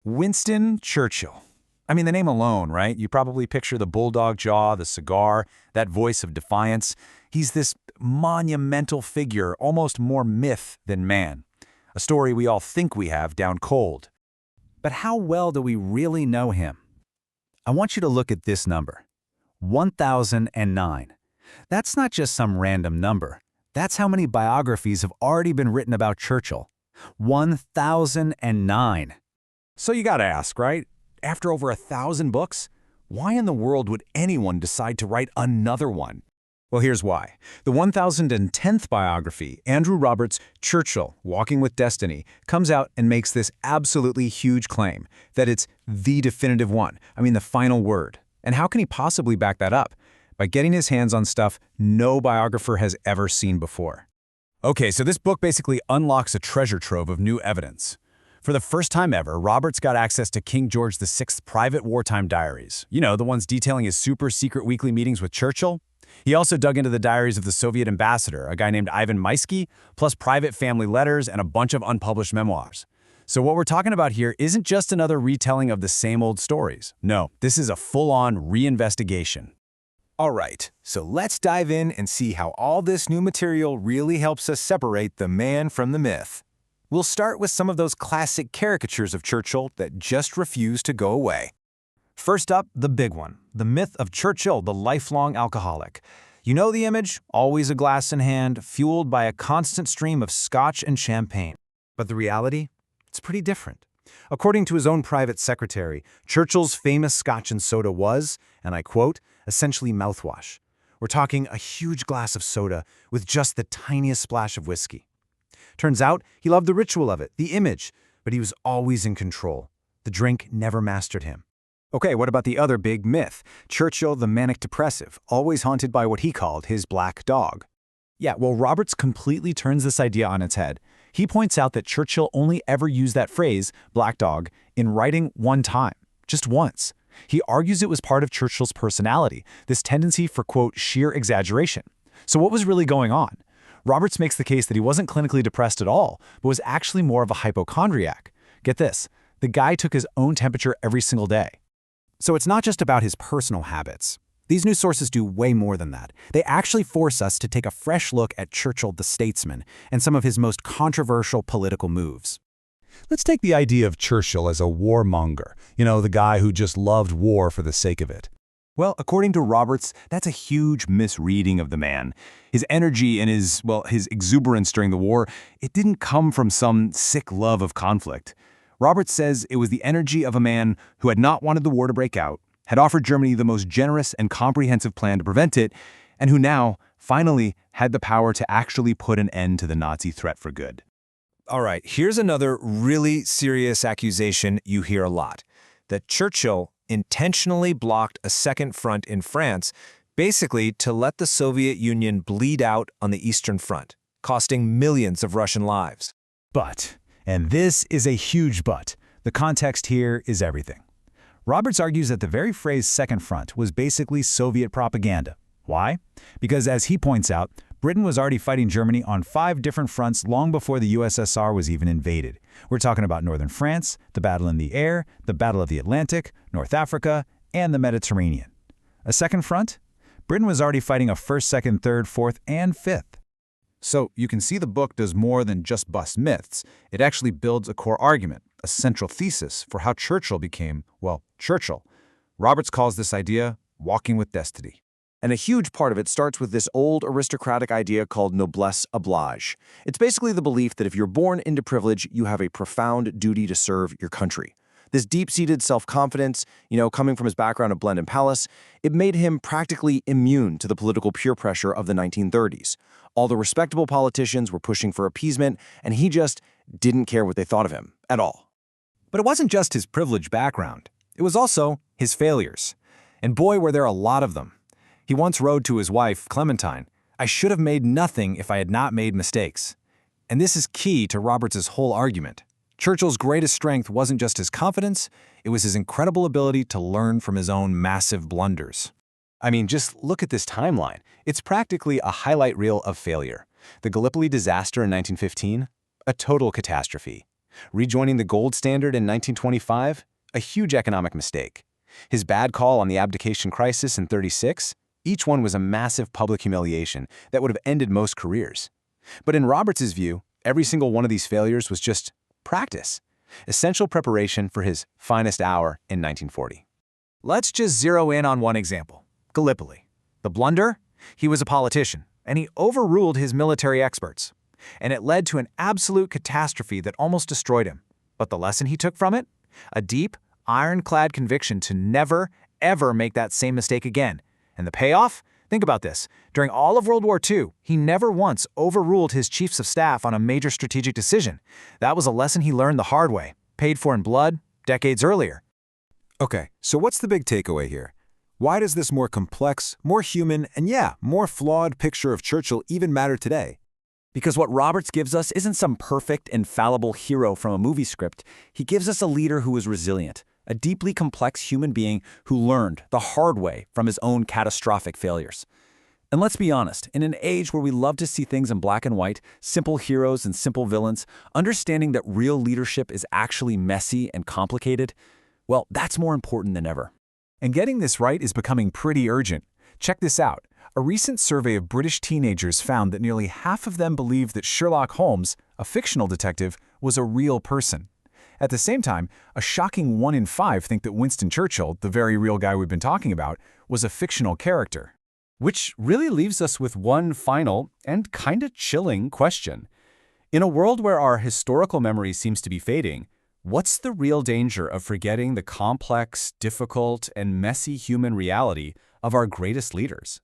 Winston Churchill. I mean, the name alone, right? You probably picture the bulldog jaw, the cigar, that voice of defiance. He's this monumental figure, almost more myth than man. A story we all think we have down cold. But how well do we really know him? I want you to look at this number, 1009. That's not just some random number. That's how many biographies have already been written about Churchill. 1009. So you gotta ask, right? After over 1,000 books, why in the world would anyone decide to write another one? Well, here's why. The 1010th biography, Andrew Roberts' Churchill, Walking with Destiny, comes out and makes this absolutely huge claim that it's the definitive one. I mean, the final word. And how can he possibly back that up? By getting his hands on stuff no biographer has ever seen before. Okay, so this book basically unlocks a treasure trove of new evidence. For the first time ever, Roberts got access to King George VI's private wartime diaries. You know, the ones detailing his super-secret weekly meetings with Churchill. He also dug into the diaries of the Soviet ambassador, a guy named Ivan Maisky, plus private family letters and a bunch of unpublished memoirs. So what we're talking about here isn't just another retelling of the same old stories. No, this is a full-on reinvestigation. All right, so let's dive in and see how all this new material really helps us separate the man from the myth. We'll start with some of those classic caricatures of Churchill that just refuse to go away. First up, the big one, the myth of Churchill, the lifelong alcoholic. You know the image? Always a glass in hand, fueled by a constant stream of scotch and champagne. But the reality? It's pretty different. According to his own private secretary, Churchill's famous scotch and soda was, and I quote, essentially mouthwash. We're talking a huge glass of soda with just the tiniest splash of whiskey. Turns out, he loved the ritual of it, the image, but he was always in control. The drink never mastered him. Okay, what about the other big myth? Churchill, the manic depressive, always haunted by what he called his black dog. Yeah, well, Roberts completely turns this idea on its head. He points out that Churchill only ever used that phrase, black dog, in writing one time, just once. He argues it was part of Churchill's personality, this tendency for, quote, sheer exaggeration. So what was really going on? Roberts makes the case that he wasn't clinically depressed at all, but was actually more of a hypochondriac. Get this, the guy took his own temperature every single day. So it's not just about his personal habits. These new sources do way more than that. They actually force us to take a fresh look at Churchill the statesman and some of his most controversial political moves. Let's take the idea of Churchill as a warmonger, the guy who just loved war for the sake of it. Well, according to Roberts, that's a huge misreading of the man. His energy and his exuberance during the war, it didn't come from some sick love of conflict. Roberts says it was the energy of a man who had not wanted the war to break out, had offered Germany the most generous and comprehensive plan to prevent it, and who now, finally, had the power to actually put an end to the Nazi threat for good. All right, here's another really serious accusation you hear a lot, that Churchill intentionally blocked a second front in France, basically to let the Soviet Union bleed out on the Eastern Front, costing millions of Russian lives. But, and this is a huge but, the context here is everything. Roberts argues that the very phrase Second Front was basically Soviet propaganda. Why? Because as he points out, Britain was already fighting Germany on 5 different fronts long before the USSR was even invaded. We're talking about northern France, the battle in the air, the Battle of the Atlantic, North Africa, and the Mediterranean. A second front? Britain was already fighting a first, second, third, fourth, and fifth. So you can see the book does more than just bust myths. It actually builds a core argument, a central thesis for how Churchill became, well, Churchill. Roberts calls this idea walking with destiny. And a huge part of it starts with this old aristocratic idea called noblesse oblige. It's basically the belief that if you're born into privilege, you have a profound duty to serve your country. This deep-seated self-confidence, coming from his background at Blenheim Palace, it made him practically immune to the political peer pressure of the 1930s. All the respectable politicians were pushing for appeasement, and he just didn't care what they thought of him at all. But it wasn't just his privileged background. It was also his failures. And boy, were there a lot of them. He once wrote to his wife, Clementine, "I should have made nothing if I had not made mistakes." And this is key to Roberts' whole argument. Churchill's greatest strength wasn't just his confidence, it was his incredible ability to learn from his own massive blunders. I mean, just look at this timeline. It's practically a highlight reel of failure. The Gallipoli disaster in 1915, a total catastrophe. Rejoining the gold standard in 1925? A huge economic mistake. His bad call on the abdication crisis in '36? Each one was a massive public humiliation that would have ended most careers. But in Roberts's view, every single one of these failures was just practice, essential preparation for his finest hour in 1940. Let's just zero in on one example, Gallipoli. The blunder? He was a politician, and he overruled his military experts. And it led to an absolute catastrophe that almost destroyed him. But the lesson he took from it? A deep, ironclad conviction to never, ever make that same mistake again. And the payoff? Think about this. During all of World War II, he never once overruled his chiefs of staff on a major strategic decision. That was a lesson he learned the hard way, paid for in blood, decades earlier. Okay, so what's the big takeaway here? Why does this more complex, more human, and yeah, more flawed picture of Churchill even matter today? Because what Roberts gives us isn't some perfect, infallible hero from a movie script. He gives us a leader who is resilient, a deeply complex human being who learned the hard way from his own catastrophic failures. And let's be honest, in an age where we love to see things in black and white, simple heroes and simple villains, understanding that real leadership is actually messy and complicated, well, that's more important than ever. And getting this right is becoming pretty urgent. Check this out. A recent survey of British teenagers found that nearly half of them believed that Sherlock Holmes, a fictional detective, was a real person. At the same time, a shocking 1 in 5 think that Winston Churchill, the very real guy we've been talking about, was a fictional character. Which really leaves us with one final and kinda chilling question. In a world where our historical memory seems to be fading, what's the real danger of forgetting the complex, difficult, and messy human reality of our greatest leaders?